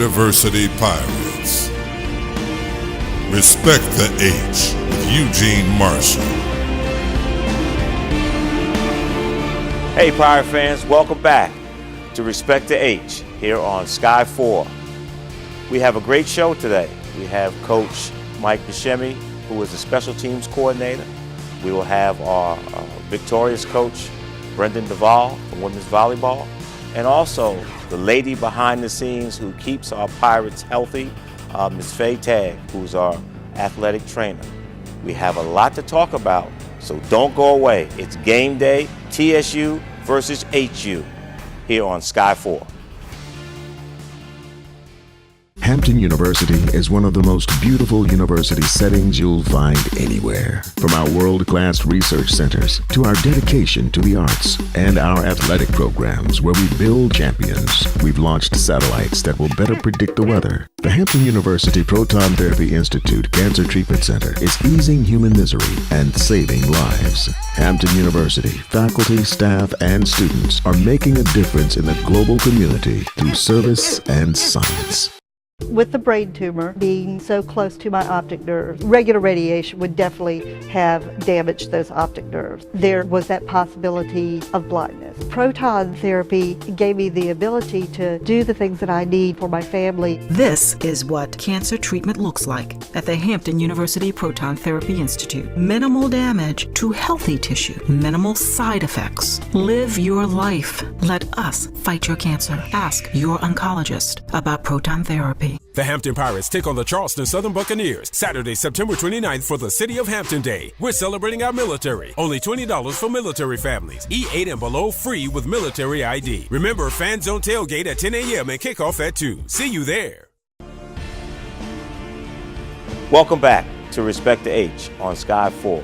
University Pirates. Respect the H with Eugene Marshall. Hey Pirate fans, welcome back to Respect the H here on Sky 4. We have a great show today. We have Coach Mike Buscemi, who is the special teams coordinator. We will have our victorious coach, Brendan Duvall from women's volleyball, and also the lady behind the scenes who keeps our Pirates healthy, Ms. Faye Tagg, who's our athletic trainer. We have a lot to talk about, so don't go away. It's game day, TSU versus HU, here on Sky 4. Hampton University is one of the most beautiful university settings you'll find anywhere. From our world-class research centers to our dedication to the arts and our athletic programs where we build champions, we've launched satellites that will better predict the weather. The Hampton University Proton Therapy Institute Cancer Treatment Center is easing human misery and saving lives. Hampton University faculty, staff, and students are making a difference in the global community through service and science. With the brain tumor being so close to my optic nerves, regular radiation would definitely have damaged those optic nerves. There was that possibility of blindness. Proton therapy gave me the ability to do the things that I need for my family. This is what cancer treatment looks like at the Hampton University Proton Therapy Institute. Minimal damage to healthy tissue, minimal side effects. Live your life. Let us fight your cancer. Ask your oncologist about proton therapy. The Hampton Pirates take on the Charleston Southern Buccaneers Saturday, September 29th for the City of Hampton Day. We're celebrating our military. Only $20 for military families. E8 and below free with military ID. Remember, Fan Zone tailgate at 10 a.m. and kickoff at 2. See you there. Welcome back to Respect the H on Sky 4.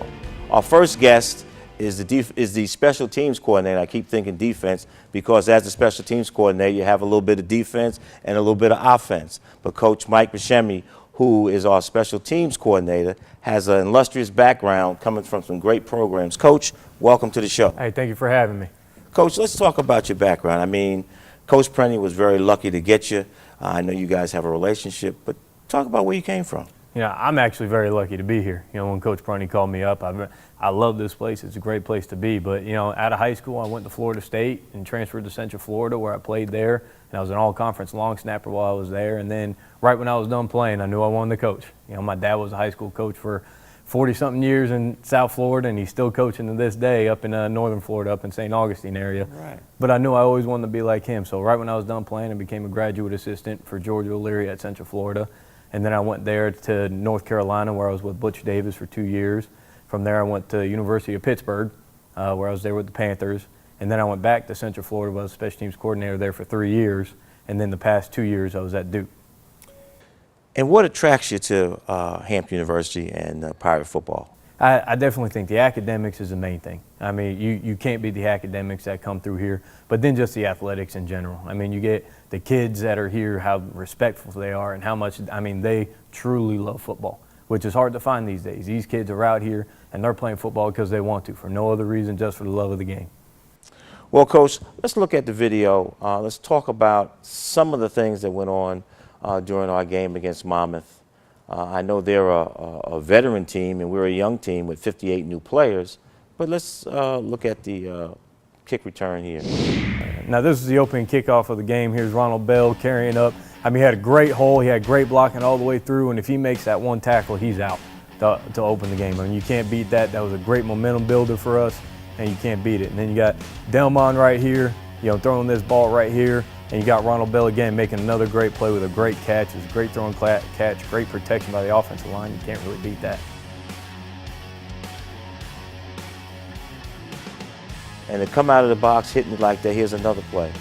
Our first guest is the special teams coordinator. I keep thinking defense because as the special teams coordinator, you have a little bit of defense and a little bit of offense. But Coach Mike Buscemi, who is our special teams coordinator, has an illustrious background coming from some great programs. Coach, welcome to the show. Hey, thank you for having me. Coach, let's talk about your background. I mean, Coach Prenny was very lucky to get you. I know you guys have a relationship, but talk about where you came from. Yeah, I'm actually very lucky to be here. You know, when Coach Prenny called me up, I love this place. It's a great place to be. But, you know, out of high school, I went to Florida State and transferred to Central Florida where I played there. And I was an all-conference long snapper while I was there. And then right when I was done playing, I knew I wanted to coach. You know, my dad was a high school coach for 40-something years in South Florida, and he's still coaching to this day up in northern Florida, up in St. Augustine area. Right. But I knew I always wanted to be like him. So right when I was done playing, I became a graduate assistant for George O'Leary at Central Florida. And then I went there to North Carolina where I was with Butch Davis for 2 years. From there I went to University of Pittsburgh where I was there with the Panthers. And then I went back to Central Florida where I was special teams coordinator there for 3 years. And then the past 2 years I was at Duke. And what attracts you to Hampton University and Pirate football? I definitely think the academics is the main thing. I mean, you can't beat the academics that come through here, but then just the athletics in general. I mean, you get the kids that are here, how respectful they are and how much, I mean, they truly love football, which is hard to find these days. These kids are out here and they're playing football because they want to, for no other reason, just for the love of the game. Well, Coach, let's look at the video. Let's talk about some of the things that went on during our game against Monmouth. I know they're a veteran team and we're a young team with 58 new players, but let's look at the kick return here. Now this is the opening kickoff of the game. Here's Ronald Bell carrying up. I mean, he had a great hole. He had great blocking all the way through, and if he makes that one tackle, he's out to open the game. I mean, you can't beat that. That was a great momentum builder for us, and you can't beat it. And then you got Delmon right here, you know, throwing this ball right here. And you got Ronald Bell again making another great play with a great catch. It's a great throwing catch, great protection by the offensive line. You can't really beat that. And to come out of the box hitting it like that, here's another play.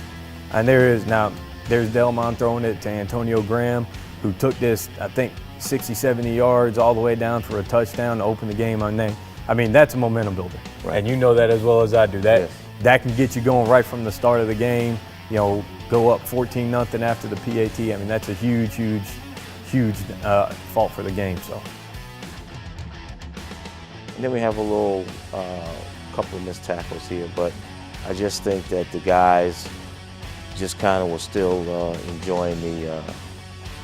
And there's Delmon throwing it to Antonio Graham, who took this, I think, 60, 70 yards all the way down for a touchdown to open the game. I mean, that's a momentum builder. Right. And you know that as well as I do. That can get you going right from the start of the game. You know, go up 14-0 after the PAT. I mean, that's a huge fault for the game. So. And then we have a little couple of missed tackles here, but I just think that the guys just kind of were still enjoying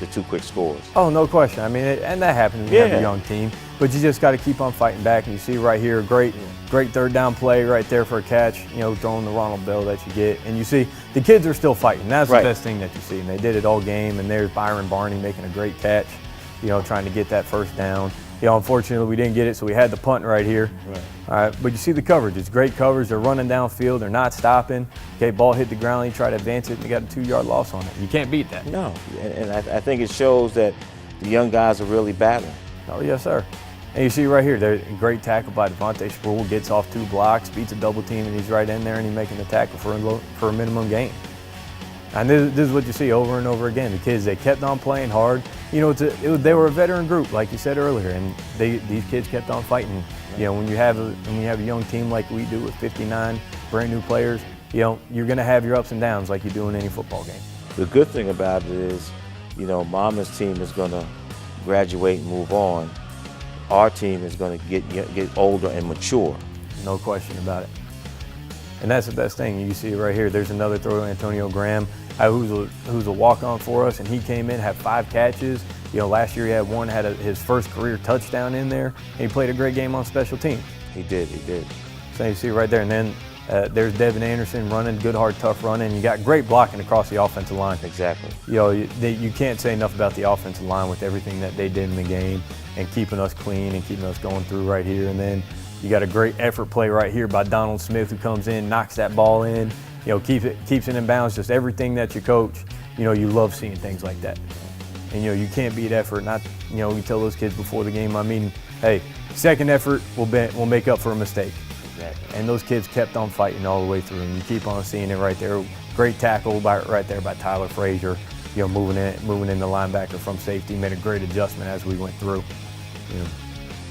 the two quick scores. Oh, no question. I mean, and that happens when you have a young team. But you just got to keep on fighting back. And you see right here, great third down play right there for a catch, throwing the Ronald Bell that you get. And you see the kids are still fighting. That's the best thing that you see. And they did it all game. And there's Byron Barney making a great catch, trying to get that first down. Unfortunately, we didn't get it, so we had the punt right here. All right, but you see the coverage. It's great coverage. They're running downfield. They're not stopping. Okay, ball hit the ground. You try to advance it, and you got a 2-yard loss on it. You can't beat that. No, and I think it shows that the young guys are really battling. Oh, yes, sir. And you see right here, there's a great tackle by Devontae Sproul. Gets off 2 blocks, beats a double team, and he's right in there, and he's making the tackle for a minimum gain. And this is what you see over and over again. The kids, they kept on playing hard. They were a veteran group, like you said earlier, and these kids kept on fighting. When you have a young team like we do with 59 brand new players, you're going to have your ups and downs like you do in any football game. The good thing about it is, Mama's team is going to graduate and move on. Our team is going to get older and mature. No question about it. And that's the best thing. You see it right here. There's another throw to Antonio Graham, who's a walk-on for us, and he came in, had 5 catches. Last year he had one, his first career touchdown in there, and he played a great game on special teams. He did. So you see right there, and then there's Devin Anderson running, good, hard, tough running. You got great blocking across the offensive line. Exactly. You can't say enough about the offensive line with everything that they did in the game and keeping us clean and keeping us going through right here. And then you got a great effort play right here by Donald Smith, who comes in, knocks that ball in, keeps it in bounds. Just everything that you coach, you love seeing things like that. And you can't beat effort. We tell those kids before the game. I mean, hey, second effort will make up for a mistake. Exactly. And those kids kept on fighting all the way through, and you keep on seeing it right there. Great tackle right there by Tyler Frazier. Moving in the linebacker from safety, made a great adjustment as we went through.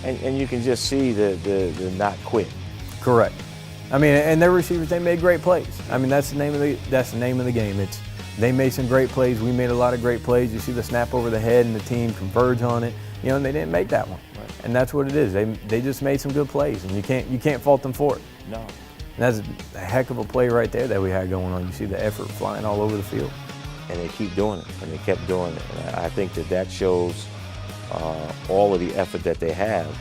And you can just see the not quit. Correct. I mean, and their receivers, they made great plays. I mean, that's the name of the game. They made some great plays. We made a lot of great plays. You see the snap over the head, and the team converge on it. And they didn't make that one. Right. And that's what it is. They just made some good plays, and you can't fault them for it. No. And that's a heck of a play right there that we had going on. You see the effort flying all over the field. And they keep doing it, and they kept doing it. And I think that shows all of the effort that they have,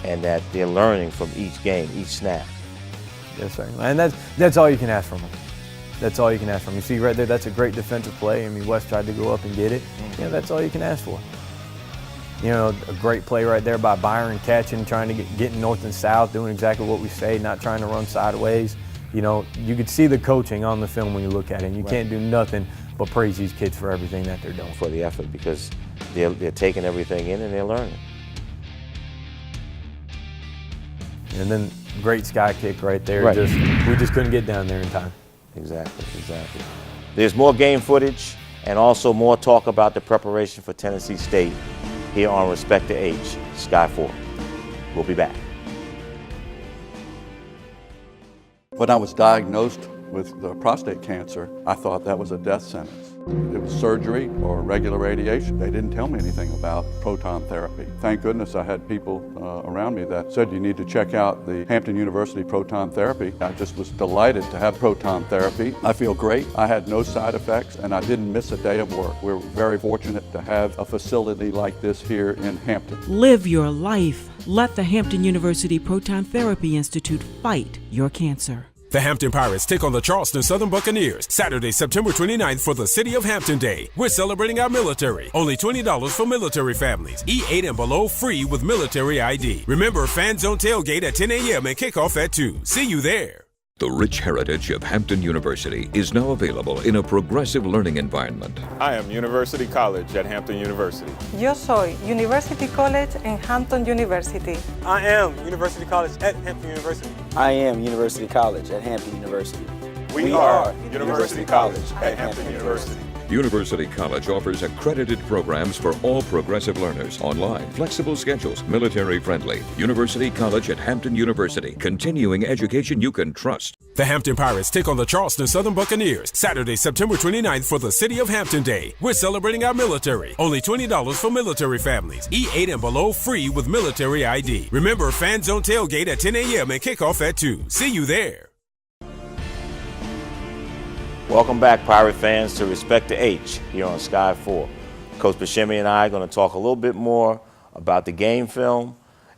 and that they're learning from each game, each snap. Yes, sir. And that's all you can ask from them. That's all you can ask from them. You see right there, that's a great defensive play. I mean, West tried to go up and get it. That's all you can ask for. A great play right there by Byron, catching, trying to get north and south, doing exactly what we say, not trying to run sideways. You could see the coaching on the film when you look at it, and you can't do nothing but praise these kids for everything that they're doing. For the effort, because they're taking everything in and they're learning. And then great sky kick right there. Right. We just couldn't get down there in time. Exactly. There's more game footage and also more talk about the preparation for Tennessee State here on Respect the Age, Sky 4. We'll be back. When I was diagnosed with prostate cancer, I thought that was a death sentence. It was surgery or regular radiation. They didn't tell me anything about proton therapy. Thank goodness I had people around me that said you need to check out the Hampton University proton therapy. I just was delighted to have proton therapy. I feel great. I had no side effects, and I didn't miss a day of work. We're very fortunate to have a facility like this here in Hampton. Live your life. Let the Hampton University Proton Therapy Institute fight your cancer. The Hampton Pirates take on the Charleston Southern Buccaneers Saturday, September 29th for the City of Hampton Day. We're celebrating our military. Only $20 for military families. E8 and below free with military ID. Remember, Fan Zone tailgate at 10 a.m. and kickoff at 2. See you there. The rich heritage of Hampton University is now available in a progressive learning environment. I am University College at Hampton University. Yo soy University College en Hampton University. I am University College at Hampton University. I am University College at Hampton University. We are University College at Hampton University. University College offers accredited programs for all progressive learners, online, flexible schedules, military-friendly. University College at Hampton University, continuing education you can trust. The Hampton Pirates take on the Charleston Southern Buccaneers Saturday, September 29th for the City of Hampton Day. We're celebrating our military. Only $20 for military families. E8 and below free with military ID. Remember, Fan Zone tailgate at 10 a.m. and kickoff at 2. See you there. Welcome back, Pirate fans, to Respect the H here on Sky 4. Coach Buscemi and I are going to talk a little bit more about the game film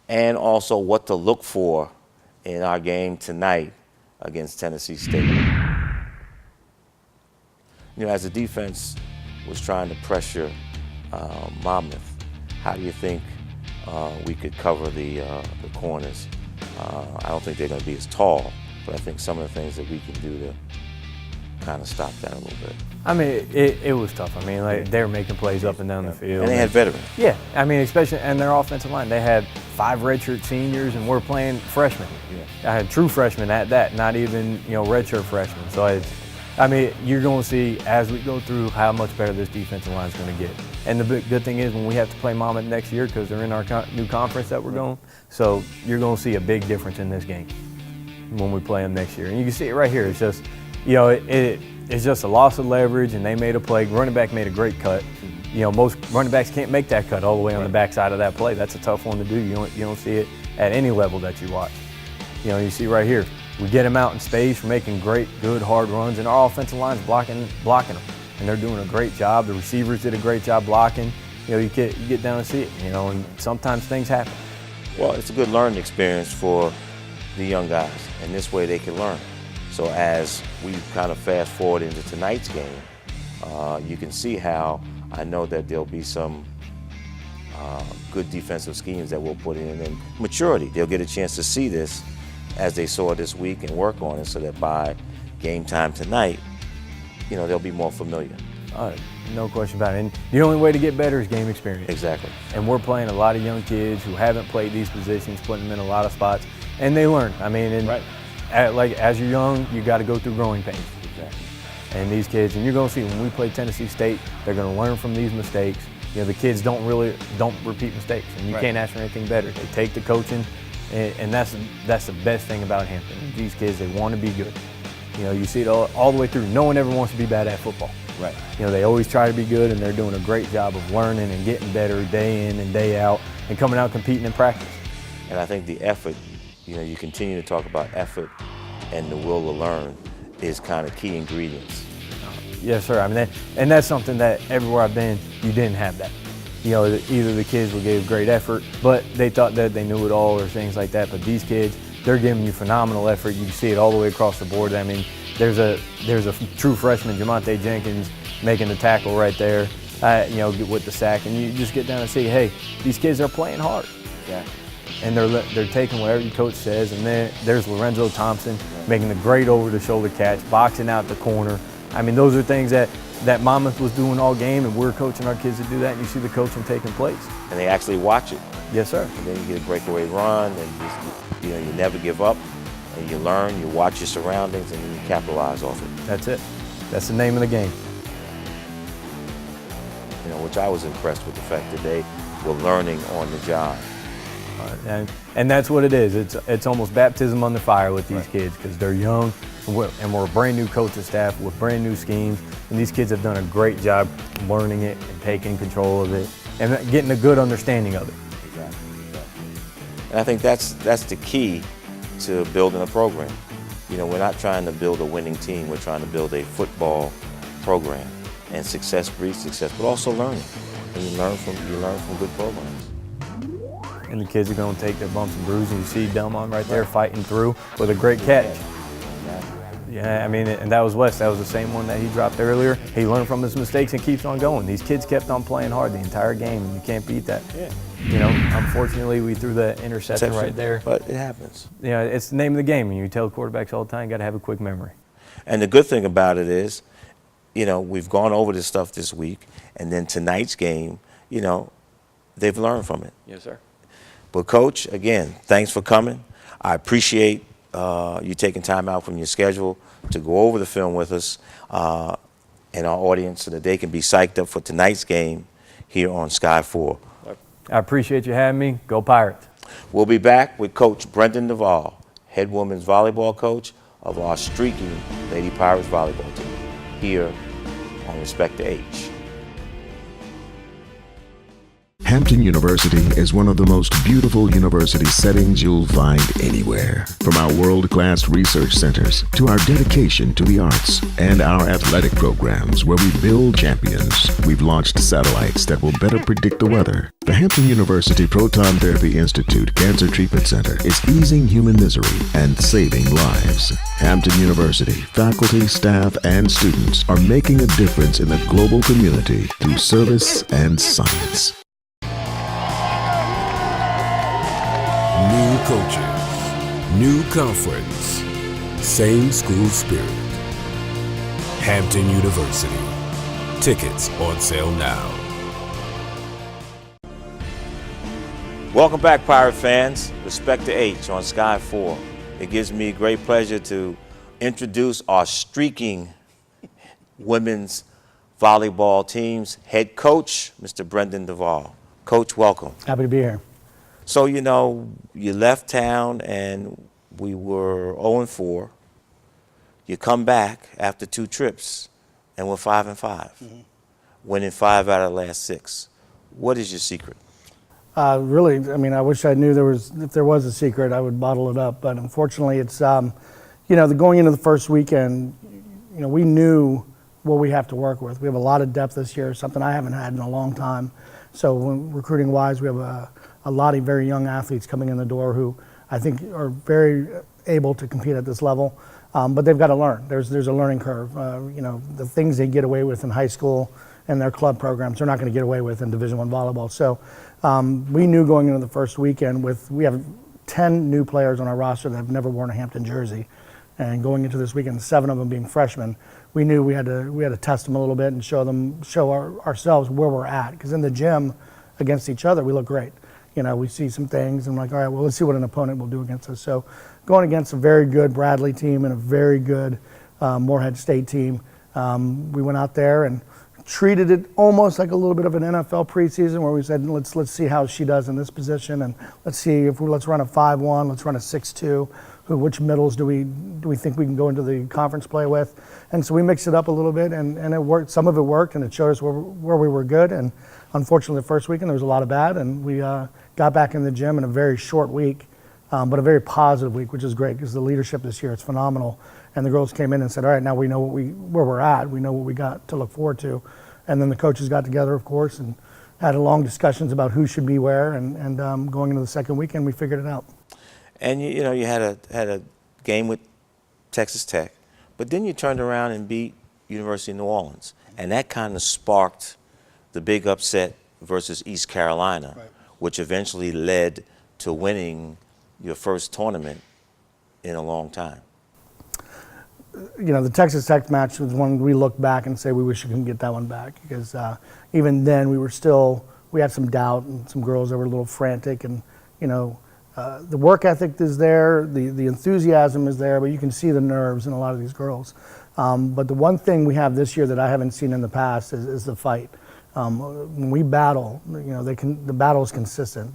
and also what to look for in our game tonight against Tennessee State. You know, as the defense was trying to pressure Monmouth, how do you think we could cover the corners? I don't think they're going to be as tall, but I think some of the things that we can do to kind of stop that a little bit. I mean, it was tough. I mean, like, they were making plays up and down the field. And they had veterans. Yeah, I mean, especially, and their offensive line. They had 5 redshirt seniors, and we're playing freshmen. Yeah. I had true freshmen at that, not even, you know, redshirt freshmen. So, I mean, you're going to see, as we go through, how much better this defensive line is going to get. And the good thing is when we have to play Monmouth next year, because they're in our new conference that we're going, so you're going to see a big difference in this game when we play them next year. And you can see it right here. It's just, you know, it's just a loss of leverage, and they made a play. Running back made a great cut. You know, most running backs can't make that cut all the way on the backside of that play. That's a tough one to do. You don't see it at any level that you watch. You know, you see right here, we get them out in space, we're making great, good, hard runs, and our offensive line's blocking them. And they're doing a great job. The receivers did a great job blocking. You know, you get down and see it, you know, and sometimes things happen. Well, it's a good learning experience for the young guys, and this way they can learn. So as we kind of fast forward into tonight's game, you can see how I know that there'll be some good defensive schemes that we'll put in, and maturity. They'll get a chance to see this as they saw this week and work on it, so that by game time tonight, you know, they'll be more familiar. No question about it. And the only way to get better is game experience. Exactly. And we're playing a lot of young kids who haven't played these positions, putting them in a lot of spots, and they learn. I mean, and right. As you're young, you got to go through growing pains. Exactly. And these kids, and you're going to see when we play Tennessee State, they're going to learn from these mistakes. You know, the kids don't repeat mistakes, and you can't ask for anything better. They take the coaching, and that's the best thing about Hampton. These kids, they want to be good. You know, you see it all the way through. No one ever wants to be bad at football. Right. You know, they always try to be good, and they're doing a great job of learning and getting better day in and day out, and coming out competing in practice. And I think the effort, you know, you continue to talk about effort and the will to learn is kind of key ingredients. Yes, sir. I mean, and that's something that everywhere I've been, you didn't have that. You know, either the kids will give great effort, but they thought that they knew it all or things like that. But these kids, they're giving you phenomenal effort. You can see it all the way across the board. I mean, there's a true freshman, Jamonte Jenkins, making the tackle right there, you know, with the sack. And you just get down and see, hey, these kids are playing hard. Yeah. And they're taking whatever your coach says. And then there's Lorenzo Thompson making the great over-the-shoulder catch, boxing out the corner. I mean, those are things that Monmouth was doing all game, and we're coaching our kids to do that, and you see the coaching taking place. And they actually watch it. Yes, sir. And then you get a breakaway run, and you know, you never give up, and you learn, you watch your surroundings, and then you capitalize off it. That's it. That's the name of the game. You know, which I was impressed with the fact that they were learning on the job. And that's what it is. It's almost baptism under fire with these kids, because they're young, and we're a brand new coaching staff with brand new schemes, and these kids have done a great job learning it and taking control of it and getting a good understanding of it. Exactly. And I think that's the key to building a program. You know, we're not trying to build a winning team. We're trying to build a football program, and success breeds success, but also learning. And you learn from good programs. And the kids are going to take their bumps and bruises. You see Delmon right there fighting through with a great catch. Yeah, I mean, and that was Wes. That was the same one that he dropped earlier. He learned from his mistakes and keeps on going. These kids kept on playing hard the entire game, and you can't beat that. Yeah. You know, unfortunately, we threw the interception right there. But it happens. You know, it's the name of the game, and you tell quarterbacks all the time, you got to have a quick memory. And the good thing about it is, you know, we've gone over this stuff this week, and then tonight's game, you know, they've learned from it. Yes, sir. But, Coach, again, thanks for coming. I appreciate you taking time out from your schedule to go over the film with us and our audience so that they can be psyched up for tonight's game here on Sky 4. I appreciate you having me. Go Pirates. We'll be back with Coach Brendan Duvall, head women's volleyball coach of our streaking Lady Pirates volleyball team, here on Respect to H. Hampton University is one of the most beautiful university settings you'll find anywhere. From our world-class research centers to our dedication to the arts and our athletic programs where we build champions, we've launched satellites that will better predict the weather. The Hampton University Proton Therapy Institute Cancer Treatment Center is easing human misery and saving lives. Hampton University faculty, staff, and students are making a difference in the global community through service and science. New coaches, new conference, same school spirit. Hampton University. Tickets on sale now. Welcome back, Pirate fans. Respect to H on Sky 4. It gives me great pleasure to introduce our streaking women's volleyball team's head coach, Mr. Brendan Duvall. Coach, welcome. Happy to be here. So, you know, you left town and we were 0-4. You come back after 2 trips and we're 5-5, winning 5 out of the last 6. What is your secret? Really, I mean, I wish I knew if there was a secret, I would bottle it up. But unfortunately, it's, you know, going into the first weekend, you know, we knew what we have to work with. We have a lot of depth this year, something I haven't had in a long time. So recruiting-wise, we have a lot of very young athletes coming in the door who I think are very able to compete at this level. But they've got to learn. There's a learning curve. You know, the things they get away with in high school and their club programs, they're not going to get away with in Division I volleyball. So we knew going into the first weekend we have 10 new players on our roster that have never worn a Hampton jersey. And going into this weekend, 7 of them being freshmen, we knew we had to test them a little bit and show ourselves where we're at. Because in the gym against each other, we look great. You know, we see some things and like, all right, well, let's see what an opponent will do against us. So going against a very good Bradley team and a very good Morehead State team, we went out there and treated it almost like a little bit of an NFL preseason where we said, let's see how she does in this position, and let's run a 5-1, let's run a 6-2. Which middles do we think we can go into the conference play with? And so we mixed it up a little bit, and it worked. Some of it worked, and it showed us where we were good. And unfortunately, the first weekend there was a lot of bad, and we got back in the gym in a very short week, but a very positive week, which is great because the leadership this year is phenomenal. And the girls came in and said, all right, now we know where we're at. We know what we got to look forward to. And then the coaches got together, of course, and had long discussions about who should be where. And going into the second weekend, we figured it out. And you know, you had a game with Texas Tech, but then you turned around and beat University of New Orleans, and that kind of sparked the big upset versus East Carolina, right, which eventually led to winning your first tournament in a long time. You know, the Texas Tech match was one we look back and say we wish we could get that one back because even then we had some doubt and some girls that were a little frantic, and you know. The work ethic is there, the enthusiasm is there, but you can see the nerves in a lot of these girls. But the one thing we have this year that I haven't seen in the past is the fight. When we battle, you know, the battle is consistent.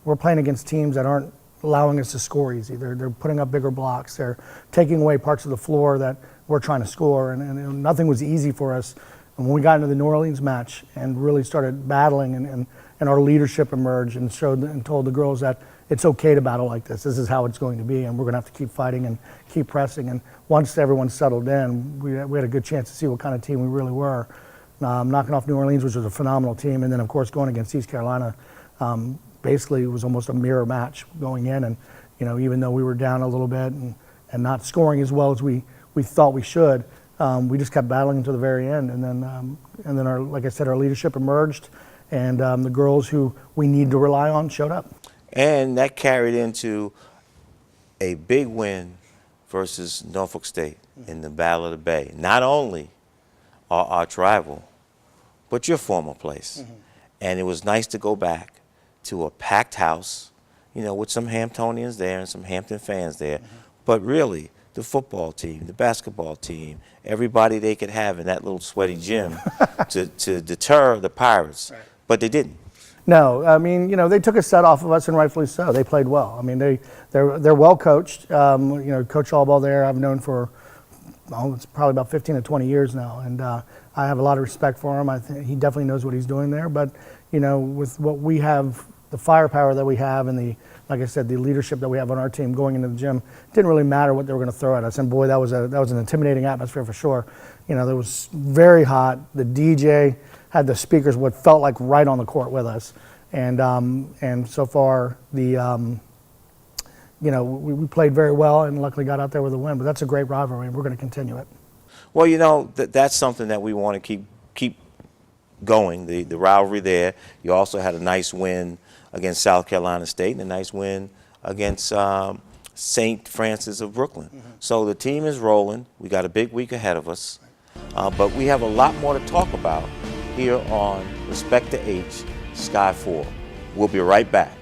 We're playing against teams that aren't allowing us to score easy. They're putting up bigger blocks. They're taking away parts of the floor that we're trying to score, and nothing was easy for us. And when we got into the New Orleans match and really started battling, and our leadership emerged and showed and told the girls that it's okay to battle like this. This is how it's going to be, and we're going to have to keep fighting and keep pressing. And once everyone settled in, we had a good chance to see what kind of team we really were. Knocking off New Orleans, which was a phenomenal team, and then, of course, going against East Carolina, basically it was almost a mirror match going in. And, you know, even though we were down a little bit and not scoring as well as we thought we should, we just kept battling until the very end. And then our, like I said, our leadership emerged, and the girls who we need to rely on showed up. And that carried into a big win versus Norfolk State in the Battle of the Bay. Not only our arch rival, but your former place. And it was nice to go back to a packed house, you know, with some Hamptonians there and some Hampton fans there. But really, the football team, the basketball team, everybody they could have in that little sweaty gym to deter the Pirates. Right. But they didn't. No, I mean, you know, they took a set off of us, and rightfully so. They played well. I mean, they're well coached. You know, Coach Allball there, I've known for it's probably about 15 to 20 years now, and I have a lot of respect for him. I think he definitely knows what he's doing there. But with what we have, the firepower that we have, and like I said, the leadership that we have on our team going into the gym, it didn't really matter what they were going to throw at us. And boy, that was an intimidating atmosphere for sure. It was very hot. The DJ had the speakers what felt like right on the court with us, and so far we played very well and luckily got out there with a win. But that's a great rivalry, and we're going to continue it. Well, that's something that we want to keep going. The rivalry there. You also had a nice win against South Carolina State and a nice win against St. Francis of Brooklyn. Mm-hmm. So the team is rolling. We got a big week ahead of us, but we have a lot more to talk about here on Respect to H, Sky 4. We'll be right back.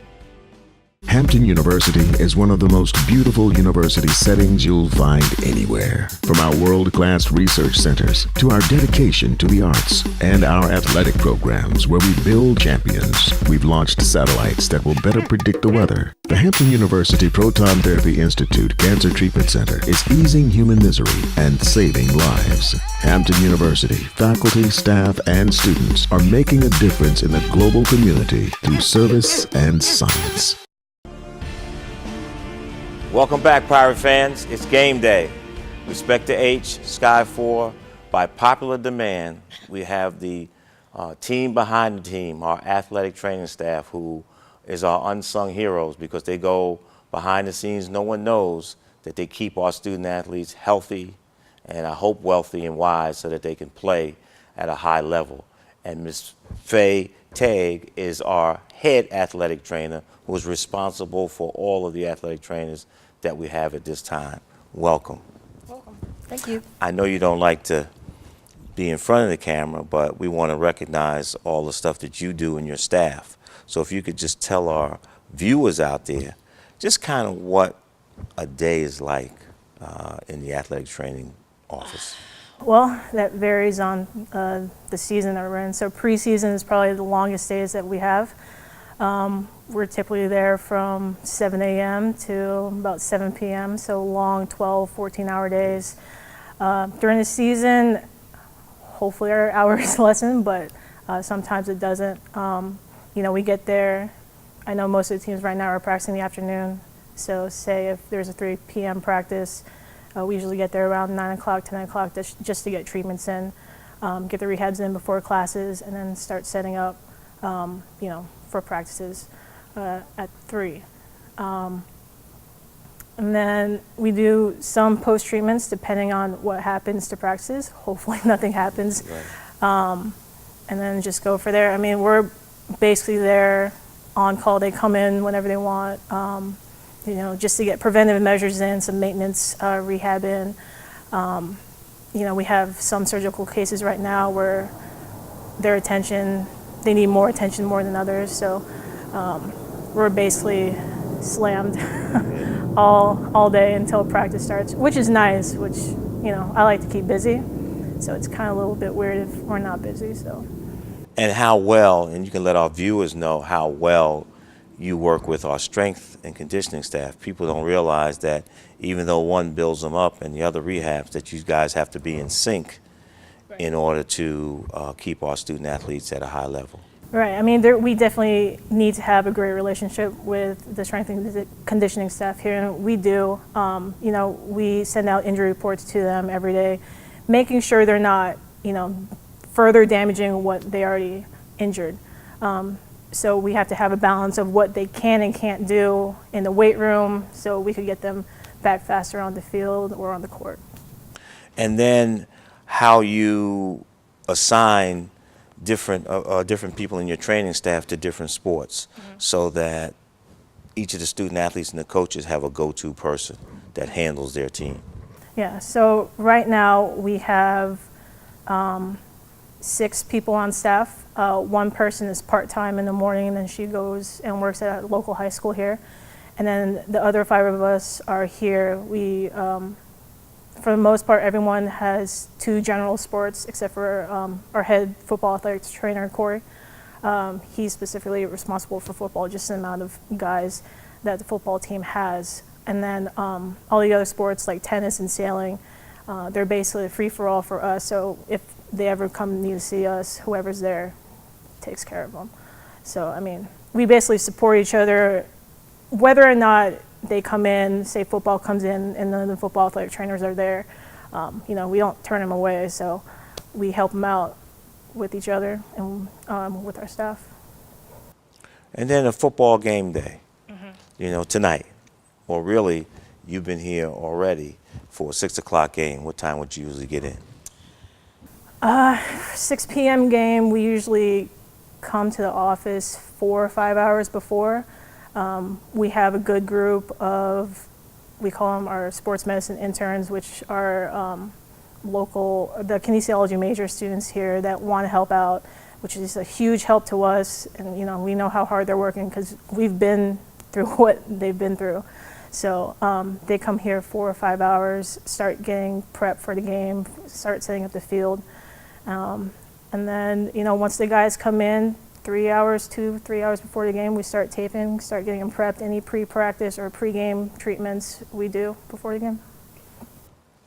Hampton University is one of the most beautiful university settings you'll find anywhere. From our world-class research centers to our dedication to the arts and our athletic programs where we build champions, we've launched satellites that will better predict the weather. The Hampton University Proton Therapy Institute Cancer Treatment Center is easing human misery and saving lives. Hampton University faculty, staff, and students are making a difference in the global community through service and science. Welcome back, Pirate fans. It's game day. Respect to H, Sky 4. By popular demand, we have the team behind the team, our athletic training staff, who is our unsung heroes because they go behind the scenes. No one knows that they keep our student athletes healthy and I hope wealthy and wise so that they can play at a high level. And Ms. Faye Tagg is our head athletic trainer who is responsible for all of the athletic trainers that we have at this time. Welcome. Welcome. Thank you. I know you don't like to be in front of the camera, but we want to recognize all the stuff that you do and your staff. So if you could just tell our viewers out there just kind of what a day is like in the athletic training office. Well, that varies on the season that we're in. So preseason is probably the longest days that we have. We're typically there from 7 a.m. to about 7 p.m., so long 12, 14-hour days. During the season, hopefully our hours lessen, but sometimes it doesn't. We get there. I know most of the teams right now are practicing in the afternoon, so say if there's a 3 p.m. practice, we usually get there around 9 o'clock, 10 o'clock just to get treatments in, get the rehabs in before classes, and then start setting up, for practices at 3. And then we do some post-treatments depending on what happens to practices. Hopefully nothing happens. Right. And then just go for there. I mean, we're basically there on call. They come in whenever they want, just to get preventive measures in, some maintenance, rehab in. We have some surgical cases right now where they need more attention more than others. So we're basically slammed all day until practice starts, which is nice, which, I like to keep busy. So it's kind of a little bit weird if we're not busy, so. And how well, and you can let our viewers know how well you work with our strength and conditioning staff. People don't realize that even though one builds them up and the other rehabs, that you guys have to be in sync in order to keep our student athletes at a high level. Right. I mean, we definitely need to have a great relationship with the strength and conditioning staff here, and we do. We send out injury reports to them every day, making sure they're not, further damaging what they already injured. So we have to have a balance of what they can and can't do in the weight room so we could get them back faster on the field or on the court. And then how you assign different people in your training staff to different sports, so that each of the student athletes and the coaches have a go-to person that handles their team. Yeah, so right now we have 6 people on staff. One person is part-time in the morning, and then she goes and works at a local high school here. And then the other 5 of us are here. We, for the most part, everyone has 2 general sports, except for our head football athletics trainer, Corey. He's specifically responsible for football, just the amount of guys that the football team has. And then all the other sports like tennis and sailing, they're basically a free-for-all for us. So if they ever come need to see us, whoever's there takes care of them. So, I mean, we basically support each other, whether or not they come in, say football comes in and none of the football athletic trainers are there. You know, we don't turn them away, so we help them out with each other and with our staff. And then a football game day, you know, tonight. Well, really, you've been here already for a 6 o'clock game. What time would you usually get in? 6 p.m. game, we usually come to the office 4 or 5 hours before. We have a good group of, we call them our sports medicine interns, which are local, the kinesiology major students here that want to help out, which is a huge help to us. And, you know, we know how hard they're working because we've been through what they've been through. So they come here 4 or 5 hours, start getting prep for the game, start setting up the field. And then, you know, once the guys come in, 3 hours, 2-3 hours before the game, we start taping, start getting them prepped. Any pre-practice or pre-game treatments we do before the game.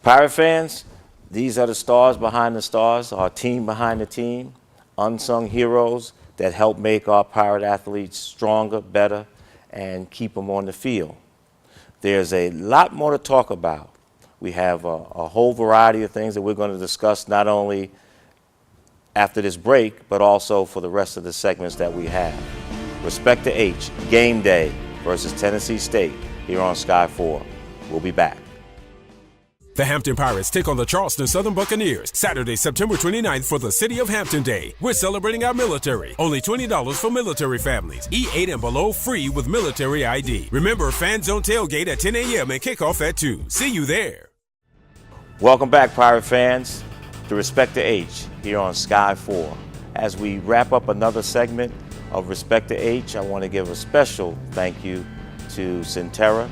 Pirate fans, these are the stars behind the stars, our team behind the team, unsung heroes that help make our Pirate athletes stronger, better, and keep them on the field. There's a lot more to talk about. We have a whole variety of things that we're going to discuss not only after this break, but also for the rest of the segments that we have. Respect to H, game day versus Tennessee State here on Sky 4. We'll be back. The Hampton Pirates take on the Charleston Southern Buccaneers Saturday, September 29th for the City of Hampton Day. We're celebrating our military. Only $20 for military families. E8 and below free with military ID. Remember, Fan Zone tailgate at 10 a.m. and kickoff at 2. See you there. Welcome back, Pirate fans, to Respect to H here on Sky 4. As we wrap up another segment of Respect to H, I want to give a special thank you to Centera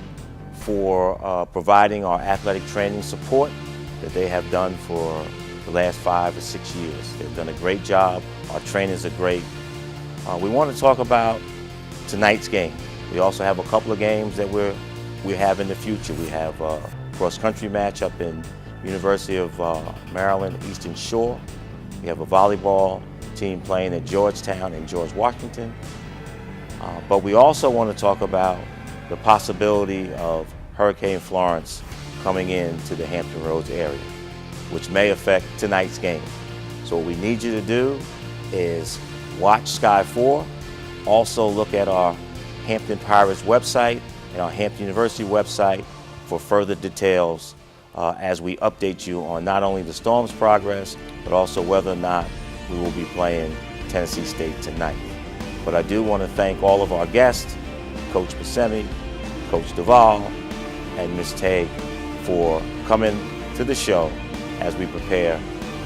for providing our athletic training support that they have done for the last 5 or 6 years. They've done a great job. Our trainers are great. We want to talk about tonight's game. We also have a couple of games that we have in the future. We have a cross-country match up in University of Maryland, Eastern Shore. We have a volleyball team playing at Georgetown and George Washington. But we also want to talk about the possibility of Hurricane Florence coming into the Hampton Roads area, which may affect tonight's game. So what we need you to do is watch Sky 4. Also look at our Hampton Pirates website and our Hampton University website for further details as we update you on not only the Storm's progress, but also whether or not we will be playing Tennessee State tonight. But I do want to thank all of our guests, Coach Buscemi, Coach Duvall, and Ms. Tay for coming to the show as we prepare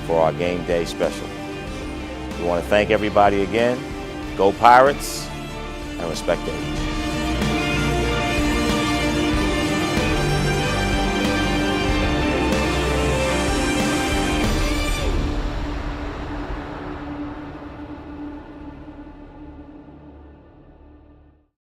for our game day special. We want to thank everybody again. Go Pirates, and respect to H.